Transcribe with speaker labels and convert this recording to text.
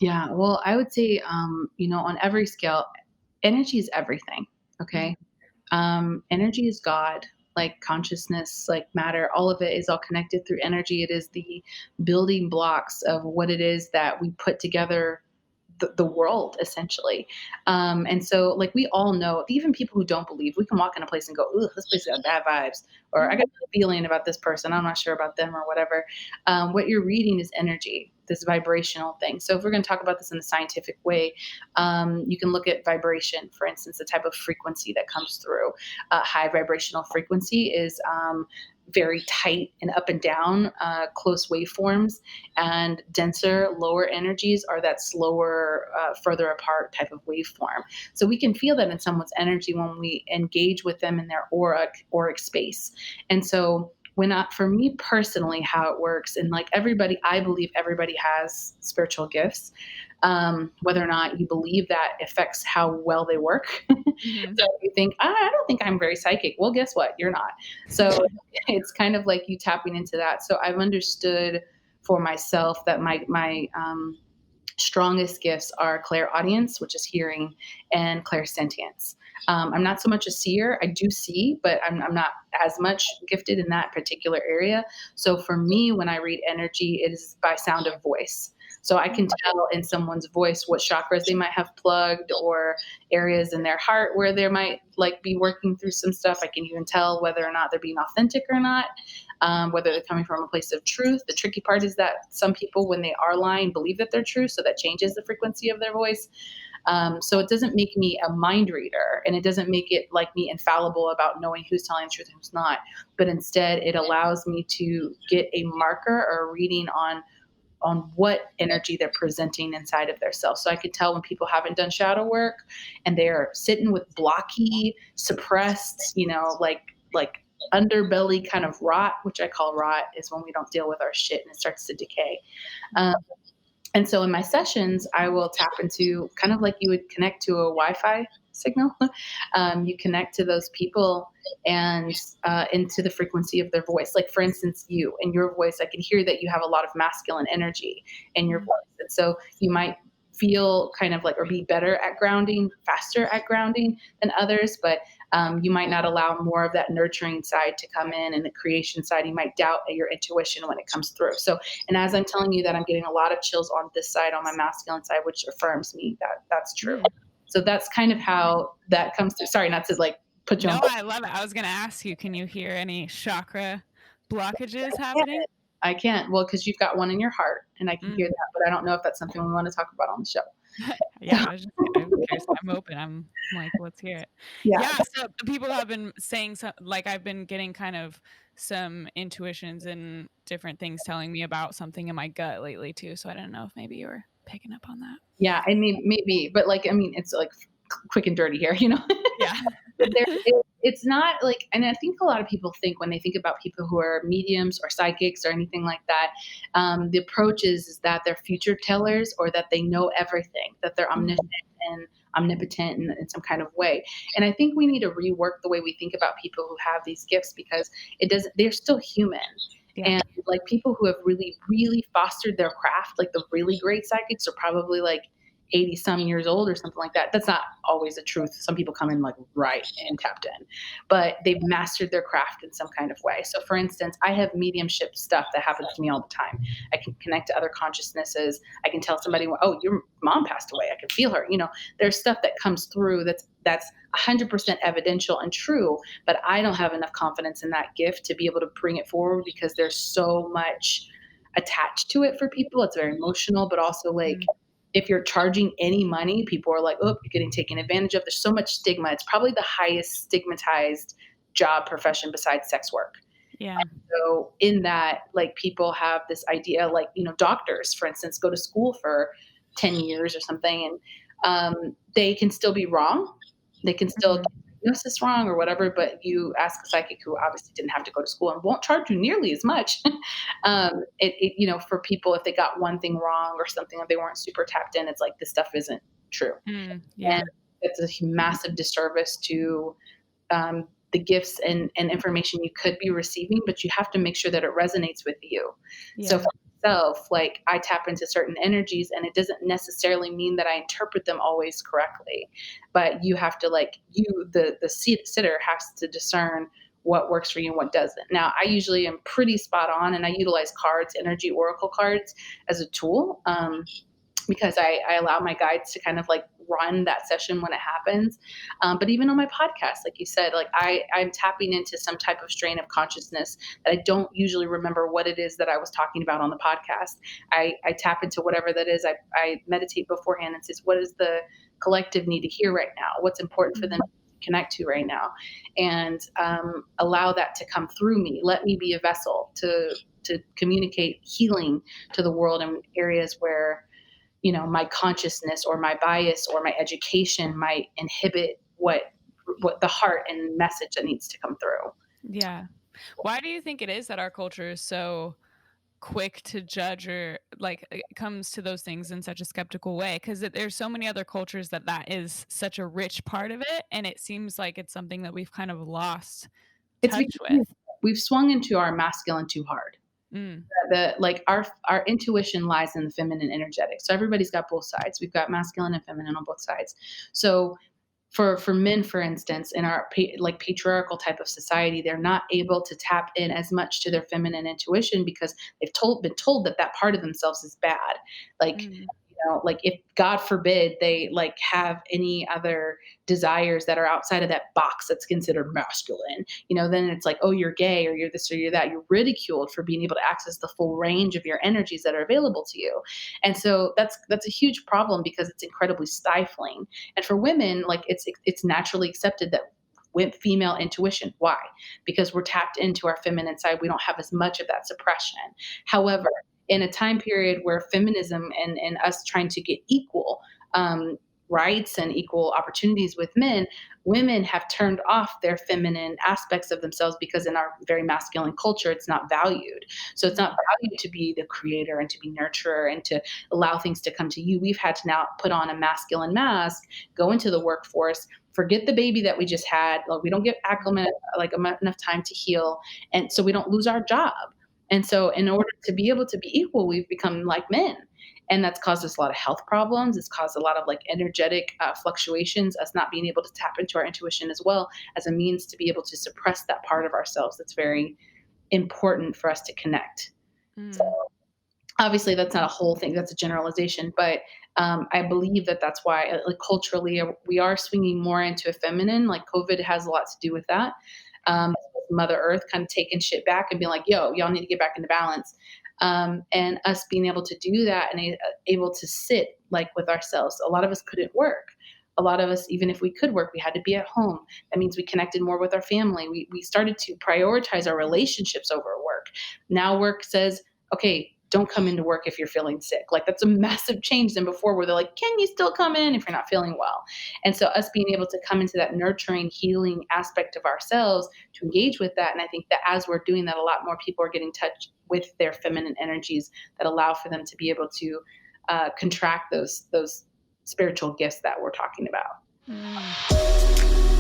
Speaker 1: Yeah, well, I would say, on every scale, energy is everything,
Speaker 2: Mhm.
Speaker 1: okay? Energy is God, like consciousness, like matter, all of it is all connected through energy. It is the building blocks of what it is that we put together the world essentially. And so like we all know, even people who don't believe, we can walk in a place and go, "Ugh, this place got bad vibes," or "I got
Speaker 2: Mhm.
Speaker 1: a feeling about this person. I'm not sure about them," or whatever. What you're reading is energy, this vibrational thing. So if we're going to talk about this in a scientific way, you can look at vibration, for instance, the type of frequency that comes through. High vibrational frequency is very tight and up and down, close waveforms, and denser, lower energies are that slower, further apart type of waveform. So we can feel that in someone's energy when we engage with them in their auric space. And so for me personally, how it works, and like everybody, I believe everybody has spiritual gifts. Whether or not you believe that affects how well they work.
Speaker 2: Mhm.
Speaker 1: So if you think, I don't think I'm very psychic. Well, guess what? You're not. So it's kind of like you tapping into that. So I've understood for myself that my strongest gifts are clairaudience, which is hearing, and clairsentience. I'm not so much a seer. I do see, but I'm not as much gifted in that particular area. So for me, when I read energy, it is by sound of voice. So I can tell in someone's voice what chakras they might have plugged, or areas in their heart where they might like be working through some stuff. I can even tell whether or not they're being authentic or not, whether they're coming from a place of truth. The tricky part is that some people, when they are lying, believe that they're true, so that changes the frequency of their voice. So it doesn't make me a mind reader, and it doesn't make it like me infallible about knowing who's telling the truth and who's not. But instead, it allows me to get a marker or a reading on what energy they're presenting inside of their self. So I could tell when people haven't done shadow work and they're sitting with blocky, suppressed, like underbelly kind of rot, which I call rot, is when we don't deal with our shit and it starts to decay. Um,
Speaker 2: Mhm.
Speaker 1: and so in my sessions, I will tap into kind of like you would connect to a Wi-Fi signal. You connect to those people and into the frequency of their voice. Like for instance, you in your voice, I can hear that you have a lot of masculine energy in your
Speaker 2: Mhm.
Speaker 1: voice, and so you might feel kind of like or be better at grounding, faster at grounding than others, but you might not allow more of that nurturing side to come in, and the creation side. You might doubt your intuition when it comes through. So and as I'm telling you that, I'm getting a lot of chills on this side, on my masculine side, which affirms me that that's true.
Speaker 2: Mm.
Speaker 1: So that's kind of how that comes through. Sorry, not to like put you on.
Speaker 2: No, I love it. I was gonna ask you, can you hear any chakra blockages happening?
Speaker 1: I can't. Well, because you've got one in your heart, and I can hear
Speaker 2: Mm.
Speaker 1: that, but I don't know if that's something we want to talk about on the show.
Speaker 2: Yeah, I'm curious. I'm open. I'm like, let's hear it.
Speaker 1: Yeah,
Speaker 2: Yeah, so people have been saying like I've been getting kind of some intuitions and different things telling me about something in my gut lately too. So I don't know if maybe you were picking up on that.
Speaker 1: yeah. I mean, maybe, but like, I mean, it's like quick and dirty here,
Speaker 2: Yeah.
Speaker 1: It's not like, and I think a lot of people think when they think about people who are mediums or psychics or anything like that, the approach is that they're future tellers, or that they know everything, that they're omniscient
Speaker 2: Mhm.
Speaker 1: and omnipotent in some kind of way. And I think we need to rework the way we think about people who have these gifts, because it doesn't, they're still human.
Speaker 2: Yeah.
Speaker 1: And like people who have really, really fostered their craft, like the really great psychics are probably like 80 some years old or something like that. That's not always the truth. Some people come in like right and tapped in, but they've mastered their craft in some kind of way. So, for instance, I have mediumship stuff that happens to me all the time. I can connect to other consciousnesses. I can tell somebody, oh, your mom passed away. I can feel her. There's stuff that comes through that's 100% evidential and true, but I don't have enough confidence in that gift to be able to bring it forward, because there's so much attached to it for people. It's very emotional, but also like
Speaker 2: Mm.
Speaker 1: if you're charging any money, people are like, oh, you're getting taken advantage of. There's so much stigma. It's probably the highest stigmatized job profession besides sex work.
Speaker 2: Yeah.
Speaker 1: So in that, like people have this idea, like, doctors, for instance, go to school for 10 years or something, and they can still be wrong. They can still get
Speaker 2: Mhm.
Speaker 1: the diagnosis wrong or whatever, but you ask a psychic who obviously didn't have to go to school and won't charge you nearly as much. For people, if they got one thing wrong or something, or they weren't super tapped in, it's like this stuff isn't true.
Speaker 2: Mm.
Speaker 1: And
Speaker 2: Yeah.
Speaker 1: it's a massive disservice to the gifts and information you could be receiving, but you have to make sure that it resonates with you. So, for
Speaker 2: Yeah.
Speaker 1: myself, like I tap into certain energies, and it doesn't necessarily mean that I interpret them always correctly. But you have to like you the sitter has to discern what works for you and what doesn't. Now, I usually am pretty spot on, and I utilize cards, energy oracle cards, as a tool. Because I allow my guides to kind of like run that session when it happens. But even on my podcast, like you said, like I'm tapping into some type of strain of consciousness that I don't usually remember what it is that I was talking about on the podcast. I tap into whatever that is. I meditate beforehand and says, what does the collective need to hear right now? What's important for them
Speaker 2: Mhm.
Speaker 1: to connect to right now? And allow that to come through me. Let me be a vessel to communicate healing to the world in areas where my consciousness or my bias or my education might inhibit what the heart and message that needs to come through.
Speaker 2: Yeah. Why do you think it is that our culture is so quick to judge or like it comes to those things in such a skeptical way? Because there's so many other cultures that is such a rich part of it, and it seems like it's something that we've kind of lost
Speaker 1: It's because
Speaker 2: touch with.
Speaker 1: we've swung into our masculine too hard.
Speaker 2: Mm,
Speaker 1: The like our intuition lies in the feminine energetic. So everybody's got both sides. We've got masculine and feminine on both sides. So for men, for instance, in our like patriarchal type of society, they're not able to tap in as much to their feminine intuition because been told that that part of themselves is bad. Like,
Speaker 2: mm,
Speaker 1: like if God forbid they like have any other desires that are outside of that box that's considered masculine, then it's like, oh, you're gay or you're this or you're that. You're ridiculed for being able to access the full range of your energies that are available to you. And so that's a huge problem because it's incredibly stifling. And for women, like it's naturally accepted that with female intuition. Why? Because we're tapped into our feminine side. We don't have as much of that suppression. However, in a time period where feminism and us trying to get equal rights and equal opportunities with men, women have turned off their feminine aspects of themselves because in our very masculine culture, it's not valued. So it's not
Speaker 2: mm,
Speaker 1: valued to be the creator and to be nurturer and to allow things to come to you. We've had to now put on a masculine mask, go into the workforce, forget the baby that we just had. Like we don't get acclimated, like enough time to heal. And so we don't lose our job. And so in order to be able to be equal, we've become like men. And that's caused us a lot of health problems. It's caused a lot of like energetic fluctuations, us not being able to tap into our intuition as well as a means to be able to suppress that part of ourselves that's very important for us to connect. So
Speaker 2: mm,
Speaker 1: obviously that's not a whole thing, that's a generalization, but I believe that that's why like culturally we are swinging more into a feminine. Like COVID has a lot to do with that. Mother Earth kind of taking shit back and being like, yo, y'all need to get back into balance. And us being able to do that and able to sit like with ourselves. A lot of us couldn't work. A lot of us, even if we could work, we had to be at home. That means we connected more with our family. We started to prioritize our relationships over work. Now work says, okay, don't come into work if you're feeling sick. Like that's a massive change than before where they're like, can you still come in if you're not feeling well? And so us being able to come into that nurturing, healing aspect of ourselves to engage with that. And I think that as we're doing that, a lot more people are getting touched with their feminine energies that allow for them to be able to contract those spiritual gifts that we're talking about.
Speaker 2: mm.